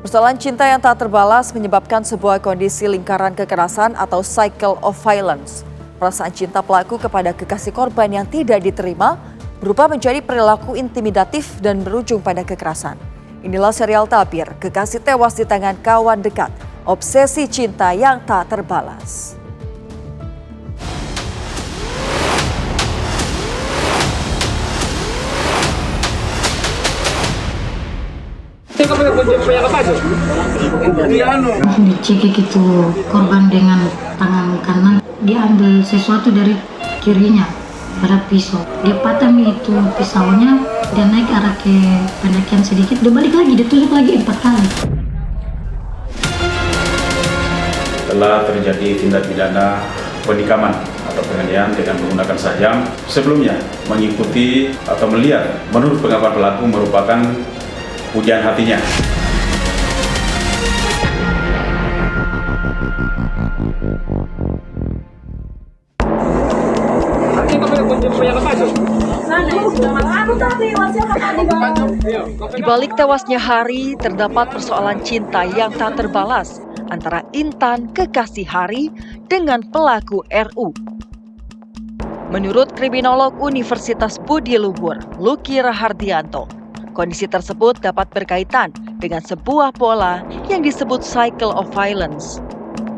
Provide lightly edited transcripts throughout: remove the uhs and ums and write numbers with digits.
Persoalan cinta yang tak terbalas menyebabkan sebuah kondisi lingkaran kekerasan atau cycle of violence. Perasaan cinta pelaku kepada kekasih korban yang tidak diterima berubah menjadi perilaku intimidatif dan berujung pada kekerasan. Inilah serial tabir, kekasih tewas di tangan kawan dekat, obsesi cinta yang tak terbalas. Dicekik itu korban dengan tangan kanan, dia ambil sesuatu dari kirinya pada pisau. Dia patah itu pisaunya, dia naik arah ke pendakian sedikit, dia balik lagi, dia tusuk lagi 4 kali. Telah terjadi tindak pidana penikaman atau penganiayaan dengan menggunakan sajam. Sebelumnya mengikuti atau melihat menurut pengakuan pelaku merupakan pujian hatinya. Di balik tewasnya Hari, terdapat persoalan cinta yang tak terbalas antara Intan, kekasih Hari, dengan pelaku RU. Menurut kriminolog Universitas Budi Luhur, Lucky Rahardianto, kondisi tersebut dapat berkaitan dengan sebuah pola yang disebut cycle of violence.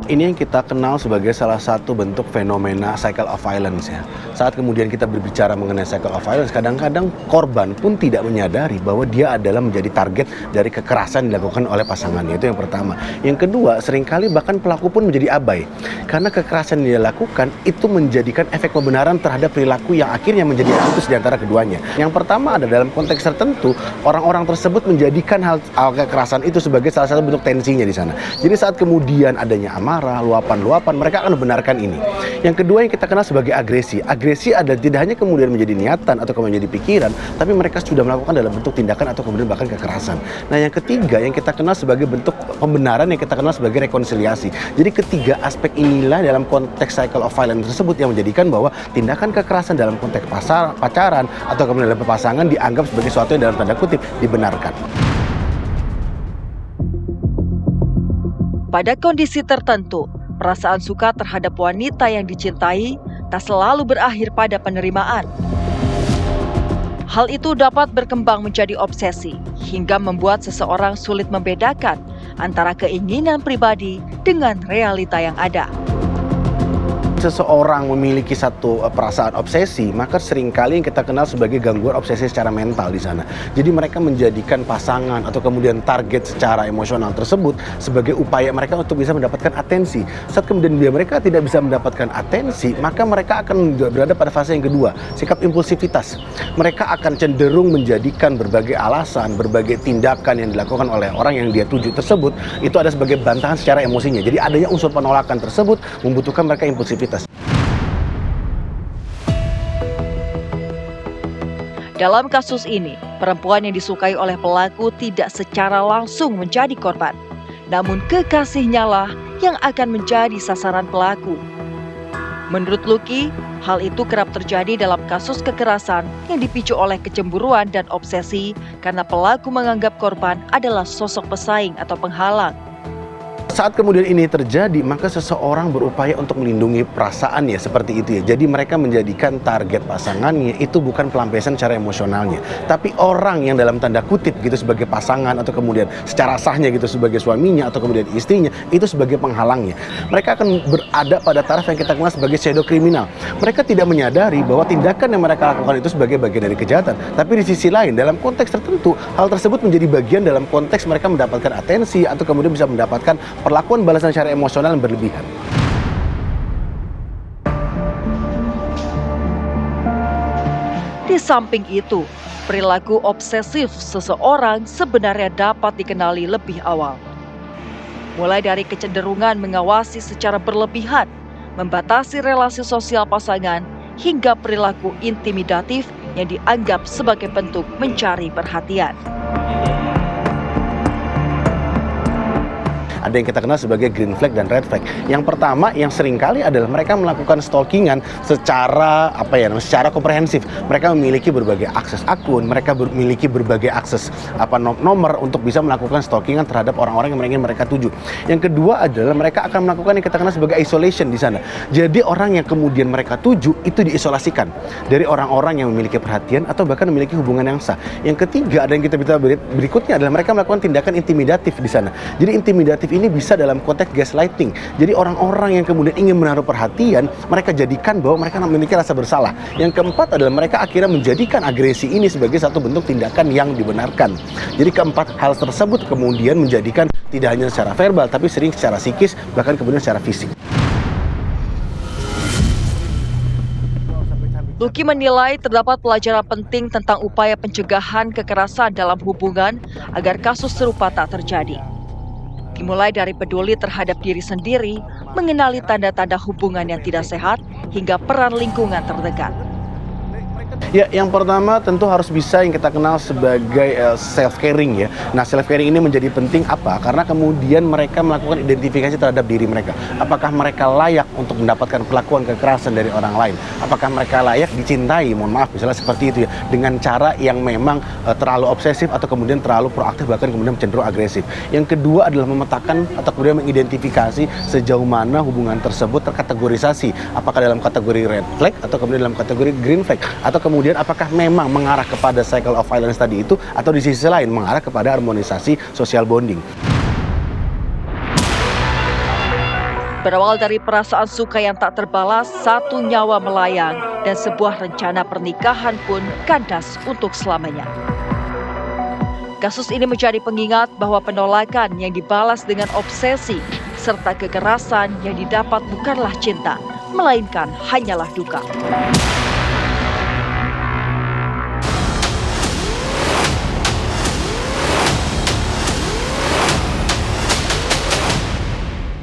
Ini yang kita kenal sebagai salah satu bentuk fenomena cycle of violence ya. Saat kemudian kita berbicara mengenai cycle of violence, kadang-kadang korban pun tidak menyadari bahwa dia adalah menjadi target dari kekerasan yang dilakukan oleh pasangannya. Itu yang pertama. Yang kedua, seringkali bahkan pelaku pun menjadi abai. Karena kekerasan yang dia lakukan itu menjadikan efek pembenaran terhadap perilaku yang akhirnya menjadi ratus di antara keduanya. Yang pertama ada dalam konteks tertentu, orang-orang tersebut menjadikan hal kekerasan itu sebagai salah satu bentuk tensinya di sana. Jadi saat kemudian adanya marah, luapan-luapan, mereka akan membenarkan ini. Yang kedua yang kita kenal sebagai agresi. Agresi ada tidak hanya kemudian menjadi niatan atau kemudian menjadi pikiran, tapi mereka sudah melakukan dalam bentuk tindakan atau kemudian bahkan kekerasan. Nah yang ketiga yang kita kenal sebagai bentuk pembenaran yang kita kenal sebagai rekonsiliasi. Jadi ketiga aspek inilah dalam konteks cycle of violence tersebut yang menjadikan bahwa tindakan kekerasan dalam konteks pacaran atau kemudian dalam pasangan dianggap sebagai sesuatu yang dalam tanda kutip dibenarkan. Pada kondisi tertentu, perasaan suka terhadap wanita yang dicintai tak selalu berakhir pada penerimaan. Hal itu dapat berkembang menjadi obsesi hingga membuat seseorang sulit membedakan antara keinginan pribadi dengan realita yang ada. Seseorang memiliki satu perasaan obsesi, maka seringkali yang kita kenal sebagai gangguan obsesi secara mental di sana. Jadi mereka menjadikan pasangan atau kemudian target secara emosional tersebut sebagai upaya mereka untuk bisa mendapatkan atensi. Saat kemudian mereka tidak bisa mendapatkan atensi, maka mereka akan berada pada fase yang kedua, sikap impulsivitas. Mereka akan cenderung menjadikan berbagai alasan, berbagai tindakan yang dilakukan oleh orang yang dia tuju tersebut, itu ada sebagai bantahan secara emosinya. Jadi adanya unsur penolakan tersebut membutuhkan mereka impulsivitas. Dalam kasus ini, perempuan yang disukai oleh pelaku tidak secara langsung menjadi korban. Namun kekasihnya lah yang akan menjadi sasaran pelaku. Menurut Lucky, hal itu kerap terjadi dalam kasus kekerasan yang dipicu oleh kecemburuan dan obsesi karena pelaku menganggap korban adalah sosok pesaing atau penghalang. Saat kemudian ini terjadi, maka seseorang berupaya untuk melindungi perasaannya seperti itu ya. Jadi mereka menjadikan target pasangannya itu bukan pelampiasan secara emosionalnya, tapi orang yang dalam tanda kutip gitu sebagai pasangan atau kemudian secara sahnya gitu sebagai suaminya atau kemudian istrinya itu sebagai penghalangnya. Mereka akan berada pada taraf yang kita kenal sebagai shadow kriminal. Mereka tidak menyadari bahwa tindakan yang mereka lakukan itu sebagai bagian dari kejahatan. Tapi di sisi lain, dalam konteks tertentu, hal tersebut menjadi bagian dalam konteks mereka mendapatkan atensi atau kemudian bisa mendapatkan perlakuan balasan secara emosional yang berlebihan. Di samping itu, perilaku obsesif seseorang sebenarnya dapat dikenali lebih awal. Mulai dari kecenderungan mengawasi secara berlebihan, membatasi relasi sosial pasangan, hingga perilaku intimidatif yang dianggap sebagai bentuk mencari perhatian. ada yang kita kenal sebagai green flag dan red flag. Yang pertama, yang seringkali adalah mereka melakukan stalkingan secara secara komprehensif. Mereka memiliki berbagai akses akun, mereka memiliki berbagai akses nomor untuk bisa melakukan stalkingan terhadap orang-orang yang ingin mereka tuju. Yang kedua adalah mereka akan melakukan yang kita kenal sebagai isolation di sana. Jadi orang yang kemudian mereka tuju itu diisolasikan dari orang-orang yang memiliki perhatian atau bahkan memiliki hubungan yang sah. Yang ketiga, ada yang kita berikutnya adalah mereka melakukan tindakan intimidatif di sana. Jadi intimidatif ini bisa dalam konteks gaslighting. Jadi orang-orang yang kemudian ingin menaruh perhatian, mereka jadikan bahwa mereka memiliki rasa bersalah. Yang keempat adalah mereka akhirnya menjadikan agresi ini sebagai satu bentuk tindakan yang dibenarkan. Jadi keempat hal tersebut kemudian menjadikan tidak hanya secara verbal, tapi sering secara psikis, bahkan kemudian secara fisik. Luki menilai terdapat pelajaran penting tentang upaya pencegahan kekerasan dalam hubungan agar kasus serupa tak terjadi. Dimulai dari peduli terhadap diri sendiri, mengenali tanda-tanda hubungan yang tidak sehat, hingga peran lingkungan terdekat. Ya, yang pertama tentu harus bisa yang kita kenal sebagai self-caring ya. Nah, self-caring ini menjadi penting apa? Karena kemudian mereka melakukan identifikasi terhadap diri mereka. Apakah mereka layak untuk mendapatkan perlakuan kekerasan dari orang lain? Apakah mereka layak dicintai? Mohon maaf, misalnya seperti itu ya. Dengan cara yang memang terlalu obsesif atau kemudian terlalu proaktif, bahkan kemudian cenderung agresif. Yang kedua adalah memetakan atau kemudian mengidentifikasi sejauh mana hubungan tersebut terkategorisasi. Apakah dalam kategori red flag atau kemudian dalam kategori green flag, atau kemudian apakah memang mengarah kepada cycle of violence tadi itu, atau di sisi lain mengarah kepada harmonisasi social bonding. Berawal dari perasaan suka yang tak terbalas, satu nyawa melayang, dan sebuah rencana pernikahan pun kandas untuk selamanya. Kasus ini menjadi pengingat bahwa penolakan yang dibalas dengan obsesi serta kekerasan yang didapat bukanlah cinta, melainkan hanyalah duka.